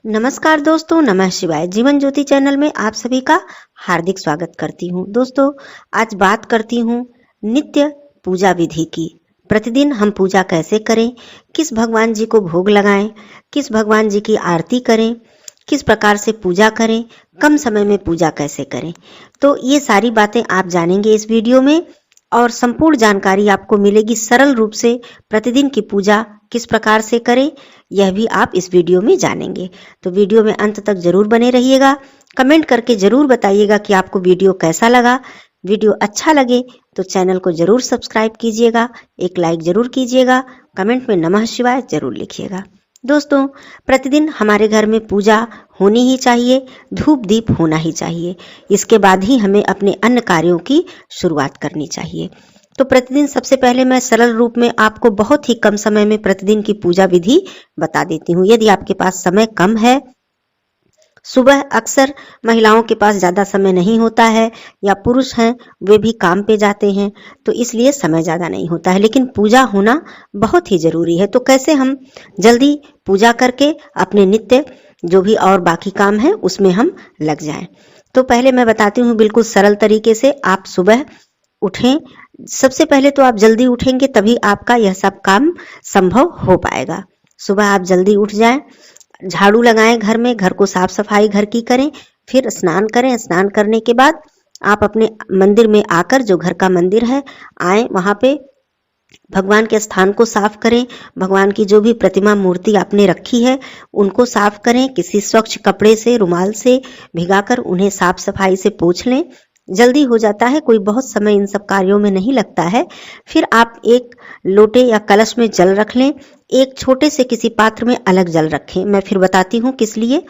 नमस्कार दोस्तों, नमः शिवाय। जीवन ज्योति चैनल में आप सभी का हार्दिक स्वागत करती हूँ। दोस्तों, आज बात करती हूँ नित्य पूजा विधि की। प्रतिदिन हम पूजा कैसे करें, किस भगवान जी को भोग लगाएं, किस भगवान जी की आरती करें, किस प्रकार से पूजा करें, कम समय में पूजा कैसे करें। तो ये सारी बातें आप जानेंगे इस वीडियो में और संपूर्ण जानकारी आपको मिलेगी सरल रूप से। प्रतिदिन की पूजा किस प्रकार से करें यह भी आप इस वीडियो में जानेंगे। तो वीडियो में अंत तक जरूर बने रहिएगा। कमेंट करके जरूर बताइएगा कि आपको वीडियो कैसा लगा। वीडियो अच्छा लगे तो चैनल को जरूर सब्सक्राइब कीजिएगा, एक लाइक जरूर कीजिएगा, कमेंट में नमः शिवाय जरूर लिखिएगा। दोस्तों, प्रतिदिन हमारे घर में पूजा होनी ही चाहिए, धूप दीप होना ही चाहिए। इसके बाद ही हमें अपने अन्य कार्यों की शुरुआत करनी चाहिए। तो प्रतिदिन सबसे पहले मैं सरल रूप में आपको बहुत ही कम समय में प्रतिदिन की पूजा विधि बता देती हूँ। यदि आपके पास समय कम है, सुबह अक्सर महिलाओं के पास ज्यादा समय नहीं होता है या पुरुष हैं वे भी काम पे जाते हैं, तो इसलिए समय ज्यादा नहीं होता है, लेकिन पूजा होना बहुत ही जरूरी है। तो कैसे हम जल्दी पूजा करके अपने नित्य जो भी और बाकी काम है उसमें हम लग जाएं। तो पहले मैं बताती हूँ बिल्कुल सरल तरीके से। आप सुबह उठें। सबसे पहले तो आप जल्दी उठेंगे तभी आपका यह सब काम संभव हो पाएगा। सुबह आप जल्दी उठ जाएं, झाड़ू लगाएं, घर में घर को साफ सफाई घर की करें, फिर स्नान करें। स्नान करने के बाद आप अपने मंदिर में आकर, जो घर का मंदिर है, आए, वहां पे भगवान के स्थान को साफ करें। भगवान की जो भी प्रतिमा मूर्ति आपने रखी है उनको साफ करें। किसी स्वच्छ कपड़े से, रुमाल से भिगाकर उन्हें साफ सफाई से पोंछ लें। जल्दी हो जाता है, कोई बहुत समय इन सब कार्यों में नहीं लगता है। फिर आप एक लोटे या कलश में जल रख लें। एक छोटे से किसी पात्र में अलग जल रखें। मैं फिर बताती हूँ किस लिए।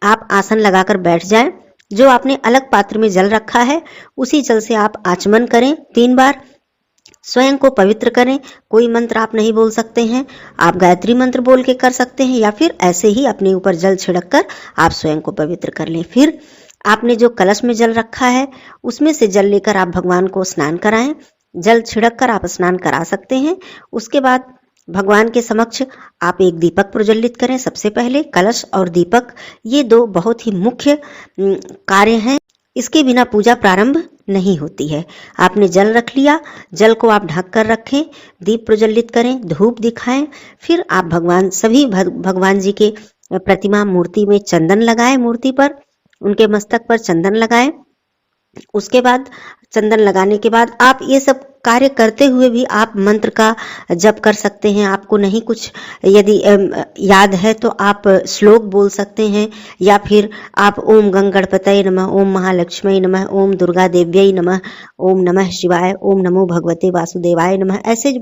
आप आसन लगाकर बैठ जाएं। जो आपने अलग पात्र में जल रखा है उसी जल से आप आचमन करें 3 बार। स्वयं को पवित्र करें। कोई मंत्र आप नहीं बोल सकते हैं, आप गायत्री मंत्र बोल के कर सकते हैं या फिर ऐसे ही अपने ऊपर जल छिड़क कर आप स्वयं को पवित्र कर लें। फिर आपने जो कलश में जल रखा है उसमें से जल लेकर आप भगवान को स्नान कराएं। जल छिड़क कर आप स्नान करा सकते हैं। उसके बाद भगवान के समक्ष आप एक दीपक प्रज्वलित करें। सबसे पहले कलश और दीपक, ये 2 बहुत ही मुख्य कार्य हैं। इसके बिना पूजा प्रारंभ नहीं होती है। आपने जल रख लिया, जल को आप ढक कर रखें, दीप प्रज्वलित करें, धूप दिखाएं। फिर आप भगवान जी के प्रतिमा मूर्ति में चंदन लगाएं। मूर्ति पर, उनके मस्तक पर चंदन लगाएं। उसके बाद चंदन लगाने के बाद आप ये सब कार्य करते हुए भी आप मंत्र का जप कर सकते हैं। आपको नहीं कुछ यदि याद है तो आप श्लोक बोल सकते हैं या फिर आप ओम गंगणपतये नमः, ओम महालक्ष्मी नमः, ओम दुर्गा देव्यै नमः, ओम नमः शिवाय, ओम नमो भगवते वासुदेवाय नमः। ऐसे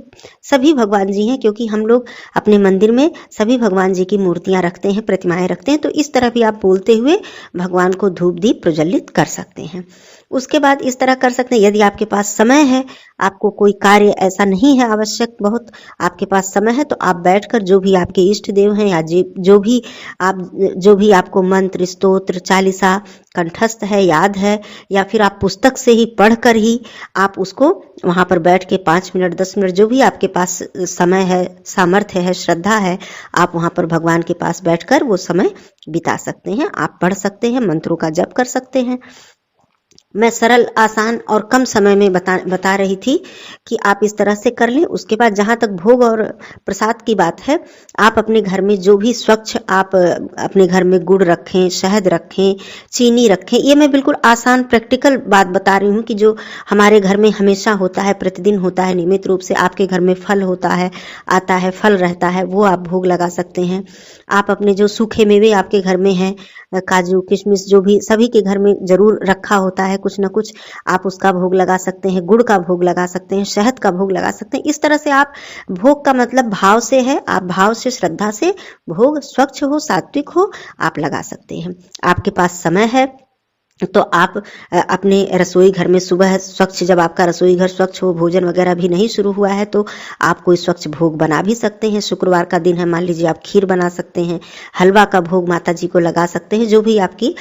सभी भगवान जी हैं, क्योंकि हम लोग अपने मंदिर में सभी भगवान जी की मूर्तियां रखते हैं, प्रतिमाएं रखते हैं। तो इस तरह भी आप बोलते हुए भगवान को धूप दीप प्रज्वलित कर सकते हैं। उसके बाद इस तरह कर सकते हैं। यदि आपके पास समय है, आपको कोई कार्य ऐसा नहीं है आवश्यक, बहुत आपके पास समय है, तो आप बैठकर जो भी आपके इष्ट देव हैं या जो भी आपको मंत्र, स्तोत्र, चालीसा कंठस्थ है, याद है, या फिर आप पुस्तक से ही पढ़कर ही आप उसको वहां पर बैठ के 5 मिनट 10 मिनट जो भी आपके पास समय है, सामर्थ्य है, श्रद्धा है, आप वहां पर भगवान के पास बैठकर वो समय बिता सकते हैं। आप पढ़ सकते हैं, मंत्रों का जप कर सकते हैं। मैं सरल, आसान और कम समय में बता रही थी कि आप इस तरह से कर लें। उसके बाद जहां तक भोग और प्रसाद की बात है, आप अपने घर में जो भी स्वच्छ, आप अपने घर में गुड़ रखें, शहद रखें, चीनी रखें। ये मैं बिल्कुल आसान प्रैक्टिकल बात बता रही हूँ कि जो हमारे घर में हमेशा होता है, प्रतिदिन होता है नियमित रूप से। आपके घर में फल होता है, आता है, फल रहता है, वो आप भोग लगा सकते हैं। आप अपने जो सूखे मेवे आपके घर में हैं, काजू किशमिश, जो भी सभी के घर में जरूर रखा होता है कुछ ना कुछ, आप उसका भोग लगा सकते हैं। गुड़ का भोग लगा सकते हैं, शहद का भोग लगा सकते हैं। इस तरह से आप, भोग का मतलब भाव से है, आप भाव से, श्रद्धा से भोग स्वच्छ हो, सात्विक हो, आप लगा सकते हैं। आपके पास समय है तो आप अपने रसोई घर में सुबह स्वच्छ, जब आपका रसोई घर स्वच्छ हो, भोजन वगैरह भी नहीं शुरू हुआ है, तो आप कोई स्वच्छ भोग बना भी सकते हैं। शुक्रवार का दिन है, मान लीजिए आप खीर बना सकते हैं, हलवा का भोग माता जी को लगा सकते हैं, जो भी आपकी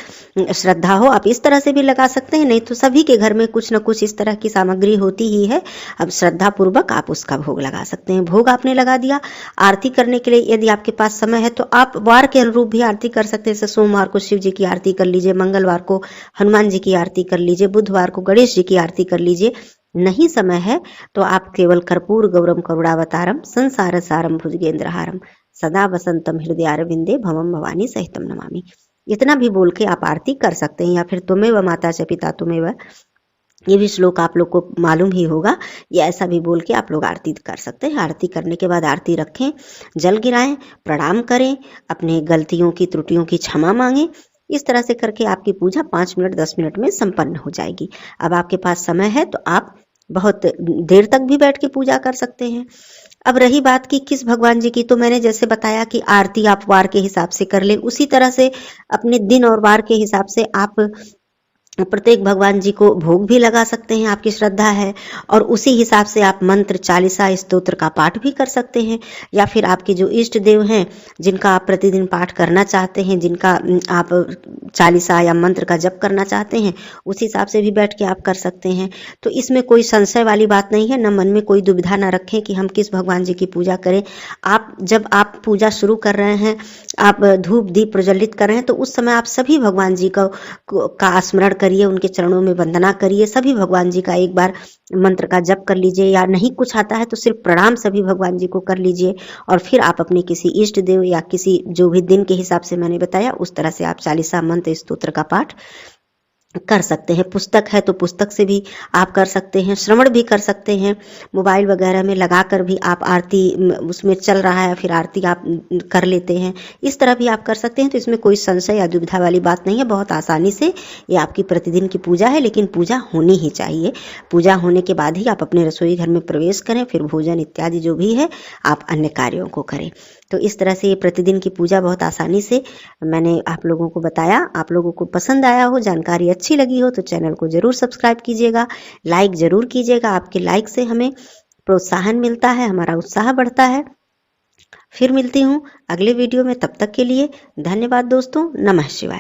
श्रद्धा हो आप इस तरह से भी लगा सकते हैं। नहीं तो सभी के घर में कुछ न कुछ इस तरह की सामग्री होती ही है। अब श्रद्धा पूर्वक आप उसका भोग लगा सकते हैं। भोग आपने लगा दिया। आरती करने के लिए यदि आपके पास समय है तो आप वार के अनुरूप भी आरती कर सकते हैं। जैसे सोमवार को शिव जी की आरती कर लीजिए, मंगलवार को हनुमान जी की आरती कर लीजिए, बुधवार को गणेश जी की आरती कर लीजिए। नहीं समय है तो आप केवल कर्पूर गौरम करुणावतारम संसार सारम भुजगेंद्रहारम सदा वसंतम हृदयारविंदे भवम भवानी सहितम नमामि, इतना भी बोल के आप आरती कर सकते हैं। या फिर तुम्हें माता च पिता तुम्हें, ये भी श्लोक आप लोग को मालूम ही होगा। ये ऐसा भी बोल के आप लोग आरती कर सकते हैं। आरती करने के बाद आरती रखें, जल गिराएं, प्रणाम करें, अपने गलतियों की त्रुटियों की क्षमा मांगें। इस तरह से करके आपकी पूजा 5 मिनट 10 मिनट में संपन्न हो जाएगी। अब आपके पास समय है तो आप बहुत देर तक भी बैठ के पूजा कर सकते हैं। अब रही बात कि किस भगवान जी की, तो मैंने जैसे बताया कि आरती आप वार के हिसाब से कर ले, उसी तरह से अपने दिन और वार के हिसाब से आप प्रत्येक भगवान जी को भोग भी लगा सकते हैं, आपकी श्रद्धा है। और उसी हिसाब से आप मंत्र, चालीसा, स्तोत्र का पाठ भी कर सकते हैं। या फिर आपके जो इष्ट देव हैं जिनका आप प्रतिदिन पाठ करना चाहते हैं, जिनका आप चालीसा या मंत्र का जप करना चाहते हैं, उस हिसाब से भी बैठ के आप कर सकते हैं। तो इसमें कोई संशय वाली बात नहीं है। न मन में कोई दुविधा न रखें कि हम किस भगवान जी की पूजा करें। आप जब आप पूजा शुरू कर रहे हैं, आप धूप दीप प्रज्वलित कर रहे हैं, तो उस समय आप सभी भगवान जी का स्मरण करिए, उनके चरणों में वंदना करिए। सभी भगवान जी का एक बार मंत्र का जप कर लीजिए, या नहीं कुछ आता है तो सिर्फ प्रणाम सभी भगवान जी को कर लीजिए। और फिर आप अपने किसी इष्ट देव या किसी जो भी दिन के हिसाब से मैंने बताया उस तरह से आप चालीसा, मंत्र, स्तोत्र का पाठ कर सकते हैं। पुस्तक है तो पुस्तक से भी आप कर सकते हैं, श्रवण भी कर सकते हैं। मोबाइल वगैरह में लगाकर भी आप आरती, उसमें चल रहा है फिर आरती आप कर लेते हैं, इस तरह भी आप कर सकते हैं। तो इसमें कोई संशय या दुविधा वाली बात नहीं है। बहुत आसानी से ये आपकी प्रतिदिन की पूजा है, लेकिन पूजा होनी ही चाहिए। पूजा होने के बाद ही आप अपने रसोई घर में प्रवेश करें, फिर भोजन इत्यादि जो भी है आप अन्य कार्यों को करें। तो इस तरह से ये प्रतिदिन की पूजा बहुत आसानी से मैंने आप लोगों को बताया। आप लोगों को पसंद आया हो, जानकारी अच्छी लगी हो तो चैनल को जरूर सब्सक्राइब कीजिएगा, लाइक जरूर कीजिएगा। आपके लाइक से हमें प्रोत्साहन मिलता है, हमारा उत्साह बढ़ता है। फिर मिलती हूँ अगले वीडियो में, तब तक के लिए धन्यवाद दोस्तों। नमः शिवाय।